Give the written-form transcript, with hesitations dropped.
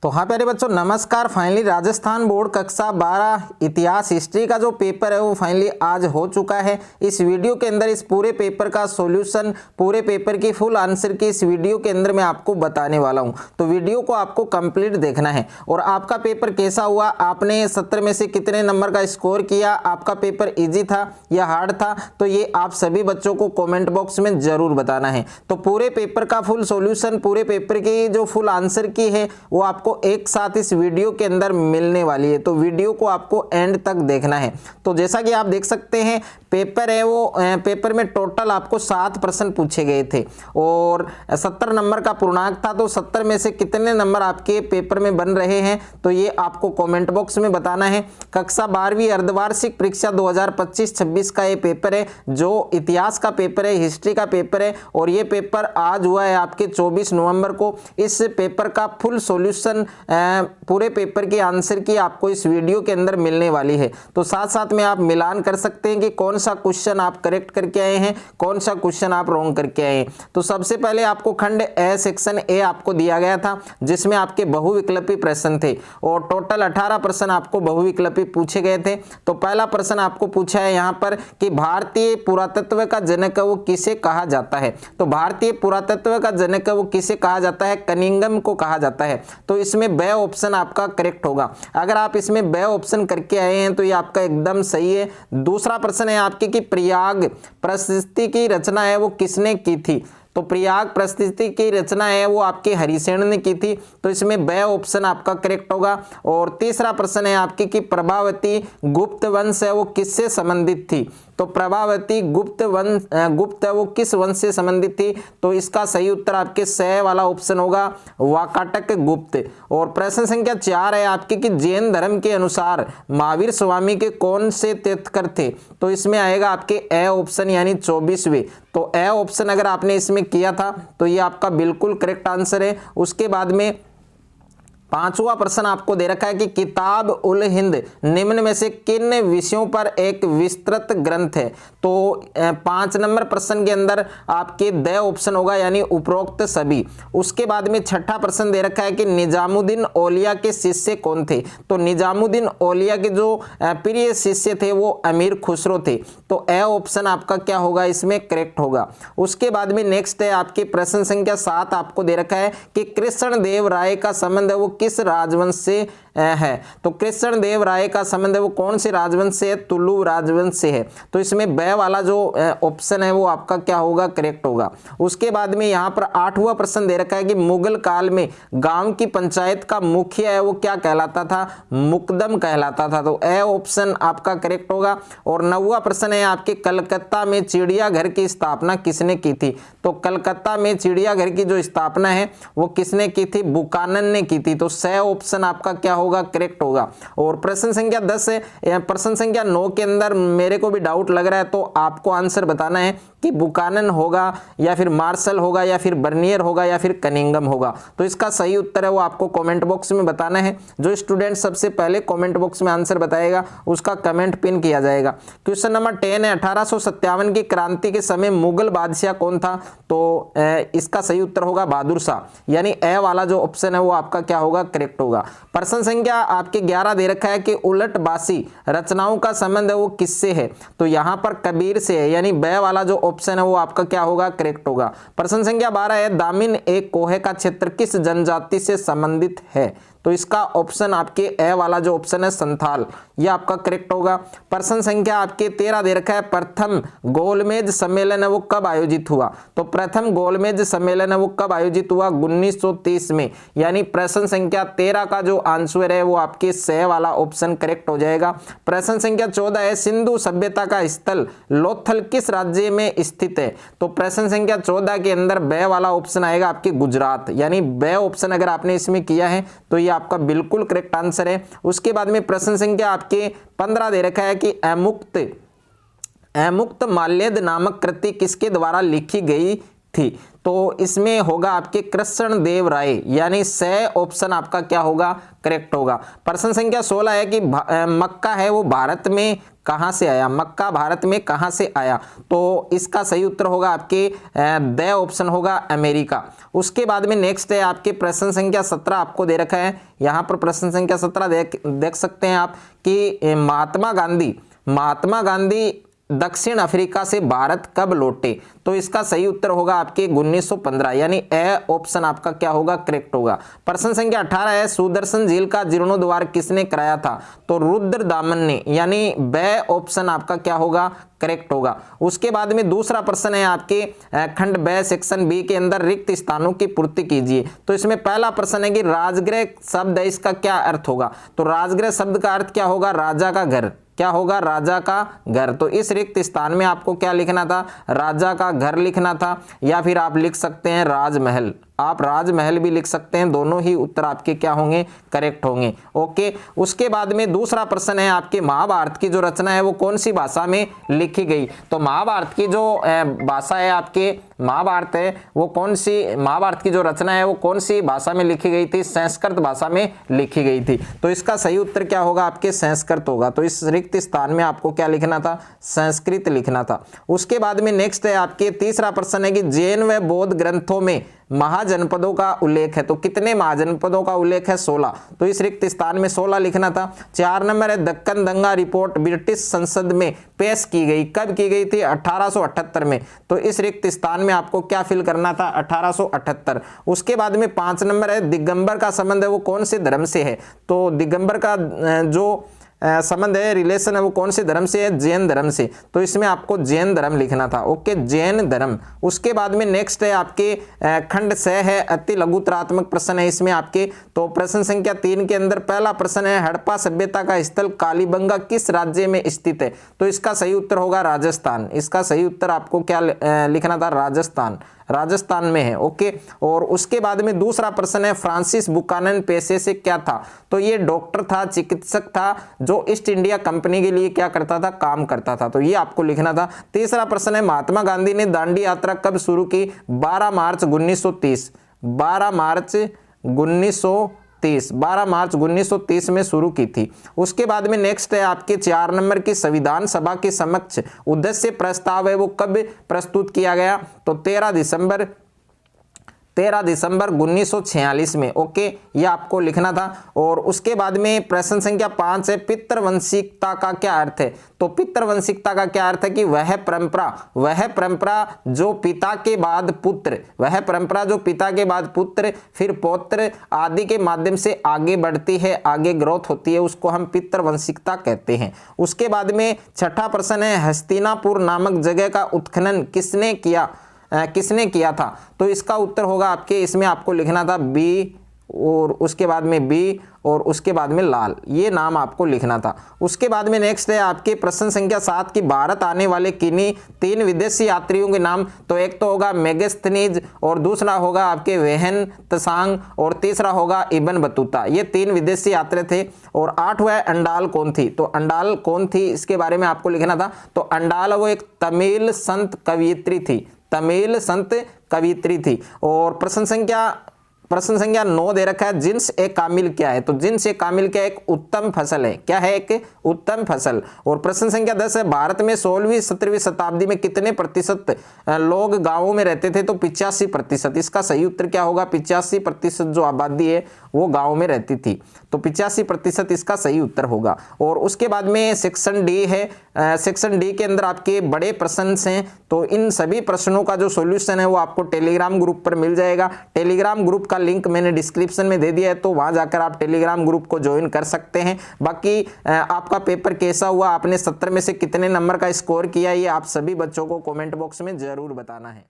तो हाँ प्यारे बच्चों नमस्कार। फाइनली राजस्थान बोर्ड कक्षा 12 इतिहास हिस्ट्री का जो पेपर है वो फाइनली आज हो चुका है। इस वीडियो के अंदर इस पूरे पेपर का सॉल्यूशन, पूरे पेपर की फुल आंसर की इस वीडियो के अंदर मैं आपको बताने वाला हूँ। तो वीडियो को आपको कंप्लीट देखना है। और आपका पेपर कैसा हुआ, आपने 70 में से कितने नंबर का स्कोर किया, आपका पेपर ईजी था या हार्ड था, तो ये आप सभी बच्चों को कॉमेंट बॉक्स में जरूर बताना है। तो पूरे पेपर का फुल सॉल्यूशन, पूरे पेपर की जो फुल आंसर की है वो आपको एक साथ इस वीडियो के अंदर मिलने वाली है। तो वीडियो को आपको एंड तक देखना है। तो जैसा कि आप देख सकते हैं पेपर है वो पेपर में टोटल आपको 7 प्रश्न पूछे गए थे और 70 नंबर का पूर्णांक था। तो 70 में से कितने नंबर आपके पेपर में बन रहे हैं तो ये आपको कमेंट बॉक्स में बताना है। कक्षा 12वीं अर्धवार्षिक परीक्षा 2025-26 का ये पेपर है, जो इतिहास का पेपर है, हिस्ट्री का पेपर है और ये पेपर आज हुआ है आपके 24 नवंबर को। इस पेपर का फुल सॉल्यूशन, पूरे पेपर की आंसर की आपको इस वीडियो के अंदर मिलने वाली है। तो साथ साथ में आप मिलान कर सकते हैं कि कौन सा क्वेश्चन आप करेक्ट करके आए हैं, कौन सा क्वेश्चन आप रॉन्ग करके आए हैं। तो सबसे पहले आपको खंड ए सेक्शन ए आपको दिया गया था जिसमें आपके बहुविकल्पी प्रश्न थे और टोटल 18 प्रश्न आपको बहुविकल्पी पूछे गए थे। तो पहला प्रश्न आपको पूछा है यहाँ पर कि भारतीय पुरातत्व का जनक वो किसे कहा जाता है। तो भारतीय पुरातत्व का जनक वो किसे कहा जाता है, कनिंघम को कहा जाता है। तो इसमें बे ऑप्शन आपका करेक्ट होगा। अगर आप इसमें बे ऑप्शन करके आए हैं तो ये आपका एकदम सही है। दूसरा प्रश्न है आपके कि प्रयाग प्रशस्ति की रचना है वो किसने की थी। तो प्रयाग प्रशस्ति की रचना है वो आपके हरिसेन ने की थी। तो इसमें बे ऑप्शन आपका करेक्ट होगा। और तीसरा प्रश्न है आपके कि प्रभावती गुप्त वंश है वो किससे संबंधित थी। तो प्रभावती गुप्त है वो किस वंश से संबंधित थी। तो इसका सही उत्तर आपके स वाला ऑप्शन होगा, वाकाटक गुप्त। और प्रश्न संख्या 4 है आपके कि जैन धर्म के अनुसार महावीर स्वामी के कौन से तीर्थंकर थे। तो इसमें आएगा आपके ए ऑप्शन यानी 24वें। तो ए ऑप्शन अगर आपने इसमें किया था तो ये आपका बिल्कुल करेक्ट आंसर है। उसके बाद में 5वां प्रश्न आपको दे रखा है कि किताब उल हिंद निम्न में से किन विषयों पर एक विस्तृत ग्रंथ है। तो 5 नंबर प्रश्न के अंदर आपके द ऑप्शन होगा यानी उपरोक्त सभी। उसके बाद में 6ठा प्रश्न दे रखा है कि निजामुद्दीन औलिया के शिष्य कौन थे। तो निजामुद्दीन औलिया के जो प्रिय शिष्य थे वो अमीर खुसरो थे। तो ए ऑप्शन आपका क्या होगा, इसमें करेक्ट होगा। उसके बाद में नेक्स्ट है आपके प्रश्न संख्या 7 आपको दे रखा है कि कृष्ण देव राय का संबंध है वो किस राजवंश से है। तो कृष्ण देव राय का संबंध है वो कौन से राजवंश से है, तुलु राजवंश से है। तो इसमें बे वाला जो ऑप्शन है वो आपका क्या होगा, करेक्ट होगा। उसके बाद में यहाँ पर 8वां प्रश्न दे रखा है कि मुगल काल में गांव की पंचायत का मुखिया है वो क्या कहलाता था, मुकदम कहलाता था। तो ए ऑप्शन आपका करेक्ट होगा। और 9वां प्रश्न है आपके कलकत्ता में चिड़ियाघर की स्थापना किसने की थी। तो कलकत्ता में चिड़ियाघर की जो स्थापना है वो किसने की थी, बुकानन ने की थी। तो स ऑप्शन आपका क्या होगा, करेक्ट होगा। और प्रश्न संख्या 10 है, प्रश्न संख्या 9 के अंदर मेरे को भी डाउट लग रहा है तो आपको आंसर बताना है कि बुकानन होगा या फिर मार्शल होगा या फिर बर्नियर होगा या फिर कनिंघम होगा। तो इसका सही उत्तर है वो आपको कमेंट बॉक्स में बताना है। जो स्टूडेंट सबसे पहले कमेंट बॉक्स में आंसर बताएगा उसका कमेंट पिन किया जाएगा। क्वेश्चन नंबर 10 है 1857 की क्रांति के समय मुगल बादशाह कौन था। तो इसका सही उत्तर होगा बहादुर शाह, यानी ए वाला जो ऑप्शन है वो आपका क्या होगा, करेक्ट होगा। प्रश्न संख्या आपके 11 दे रखा है कि उलटबासी रचनाओं का संबंध है वो किससे है। तो यहाँ पर कबीर से है, यानी बे वाला जो ऑप्शन है वो आपका क्या होगा, करेक्ट होगा। प्रश्न संख्या 12 है दामिन एक कोहे का क्षेत्र किस जनजाति से संबंधित है। तो इसका ऑप्शन आपके ए वाला जो ऑप्शन है संथाल, ये आपका करेक्ट होगा। प्रश्न संख्या आपके 13 दे रखा है प्रथम गोलमेज सम्मेलन है वो कब आयोजित हुआ। तो प्रथम गोलमेज सम्मेलन है वो कब आयोजित हुआ, 1930 में, यानी प्रश्न संख्या 13 का जो आंसर है वो आपके स वाला ऑप्शन करेक्ट हो जाएगा। प्रश्न संख्या 14 है सिंधु सभ्यता का स्थल लोथल किस राज्य में स्थित है। तो प्रश्न संख्या 14 के अंदर बे वाला ऑप्शन आएगा आपके गुजरात, यानी बे ऑप्शन अगर आपने इसमें किया है तो ये आपका बिल्कुल करेक्ट आंसर है। उसके बाद में प्रश्न संख्या आपके 15 दे रखा है कि अमुक्त माल्यद नामक कृति किसके द्वारा लिखी गई थी। तो इसमें होगा आपके कृष्ण देव राय, यानी स ऑप्शन आपका क्या होगा, करेक्ट होगा। प्रश्न संख्या 16 है कि मक्का है वो भारत में कहां से आया, मक्का भारत में कहां से आया, तो इसका सही उत्तर होगा आपके द ऑप्शन होगा अमेरिका। उसके बाद में नेक्स्ट है आपके प्रश्न संख्या 17 आपको दे रखा है, यहां पर प्रश्न संख्या 17 देख सकते हैं आप कि महात्मा गांधी दक्षिण अफ्रीका से भारत कब लौटे, तो इसका सही उत्तर होगा आपके 1915, यानी ए ऑप्शन आपका क्या होगा, करेक्ट होगा। प्रश्न संख्या 18 है सुदर्शन झील का जीर्णोद्धार किसने कराया था, तो रुद्रदामन ने, यानी बे ऑप्शन आपका क्या होगा, करेक्ट होगा। उसके बाद में दूसरा प्रश्न है आपके खंड बे सेक्शन बी के अंदर रिक्त स्थानों की पूर्ति कीजिए, तो इसमें पहला प्रश्न है कि राजगृह शब्द है इसका क्या अर्थ होगा, तो राजगृह शब्द का अर्थ क्या होगा, राजा का घर, क्या होगा, राजा का घर। तो इस रिक्त स्थान में आपको क्या लिखना था, राजा का घर लिखना था, या फिर आप लिख सकते हैं राजमहल, आप राजमहल भी लिख सकते हैं, दोनों ही उत्तर आपके क्या होंगे, करेक्ट होंगे। ओके, उसके बाद में दूसरा प्रश्न है आपके महाभारत की जो रचना है वो कौन सी भाषा में लिखी गई, तो महाभारत की जो भाषा है आपके महाभारत है वो कौन सी, महाभारत की जो रचना है वो कौन सी भाषा में लिखी गई थी, संस्कृत भाषा में लिखी गई थी। तो इसका सही उत्तर क्या होगा आपके संस्कृत होगा। तो इस रिक्त स्थान में आपको क्या लिखना था, संस्कृत लिखना था। उसके बाद में नेक्स्ट है आपके तीसरा प्रश्न है कि जैन व बौद्ध ग्रंथों में महाजनपदों का उल्लेख है, तो कितने महाजनपदों का उल्लेख है, 16, तो इस रिक्त स्थान में 16 लिखना था। 4 नंबर है दक्कन दंगा रिपोर्ट ब्रिटिश संसद में पेश की गई, कब की गई थी, 1878 में, तो इस रिक्त स्थान में आपको क्या फिल करना था, 1878। उसके बाद में 5 नंबर है दिगंबर का संबंध है वो कौन से धर्म से है, तो दिगंबर का जो संबंध है, रिलेशन है वो कौन से धर्म से है, जैन धर्म से, तो इसमें आपको जैन धर्म लिखना था। ओके, जैन धर्म। उसके बाद में नेक्स्ट है आपके खंड स है अति लघुतरात्मक प्रश्न है इसमें आपके, तो प्रश्न संख्या 3 के अंदर पहला प्रश्न है हड़प्पा सभ्यता का स्थल कालीबंगा किस राज्य में स्थित है, तो इसका सही उत्तर होगा राजस्थान, इसका सही उत्तर आपको क्या लिखना था, राजस्थान, राजस्थान में है। ओके, और उसके बाद में दूसरा प्रश्न है फ्रांसिस बुकानन पेशे से क्या था, तो ये डॉक्टर था, चिकित्सक था, जो ईस्ट इंडिया कंपनी के लिए क्या करता था, काम करता था, तो ये आपको लिखना था। तीसरा प्रश्न है महात्मा गांधी ने दांडी यात्रा कब शुरू की, 12 मार्च 1930, 12 मार्च 1930 में शुरू की थी। उसके बाद में नेक्स्ट है आपके 4 नंबर की संविधान सभा के समक्ष उद्देश्य प्रस्ताव है वो कब प्रस्तुत किया गया, तो 13 दिसंबर 1946 में। ओके, ये आपको लिखना था। और उसके बाद में प्रश्न संख्या 5 है पितृवंशिकता का क्या अर्थ है, तो पितृवंशिकता का क्या अर्थ है कि वह परंपरा जो पिता के बाद पुत्र फिर पौत्र आदि के माध्यम से आगे बढ़ती है, आगे ग्रोथ होती है, उसको हम पितृवंशिकता कहते हैं। उसके बाद में छठा प्रश्न है हस्तिनापुर नामक जगह का उत्खनन किसने किया था, तो इसका उत्तर होगा आपके, इसमें आपको लिखना था बी, और उसके बाद में बी, और उसके बाद में लाल, ये नाम आपको लिखना था। उसके बाद में नेक्स्ट है आपके प्रश्न संख्या 7 की भारत आने वाले किन्हीं 3 विदेशी यात्रियों के नाम, तो एक तो होगा मेगस्थनीज, और दूसरा होगा आपके वेहन तसांग, और तीसरा होगा इब्न बतूता। ये 3 विदेशी यात्री थे। और 8वां अंडाल कौन थी, तो अंडाल कौन थी इसके बारे में आपको लिखना था, तो अंडाल वो एक तमिल संत कवियत्री थी। और प्रश्न संख्या 9 दे रखा है जिन्स ए कामिल क्या है, तो जिन्स ए कामिल क्या है, एक उत्तम फसल है, क्या है, एक उत्तम फसल। और प्रश्न संख्या 10 है भारत में 16वीं 17वीं शताब्दी में कितने प्रतिशत लोग गांवों में रहते थे, तो 85%। इसका सही उत्तर क्या होगा, 85% जो आबादी है वो गांव में रहती थी, तो 85% इसका सही उत्तर होगा। और उसके बाद में सेक्शन डी है, सेक्शन डी के अंदर आपके बड़े प्रश्न हैं, तो इन सभी प्रश्नों का जो सॉल्यूशन है वो आपको टेलीग्राम ग्रुप पर मिल जाएगा। टेलीग्राम ग्रुप का लिंक मैंने डिस्क्रिप्शन में दे दिया है, तो वहां जाकर आप टेलीग्राम ग्रुप को ज्वाइन कर सकते हैं। बाकी आपका पेपर कैसा हुआ, आपने 70 में से कितने नंबर का स्कोर किया, ये आप सभी बच्चों को कमेंट बॉक्स में जरूर बताना है।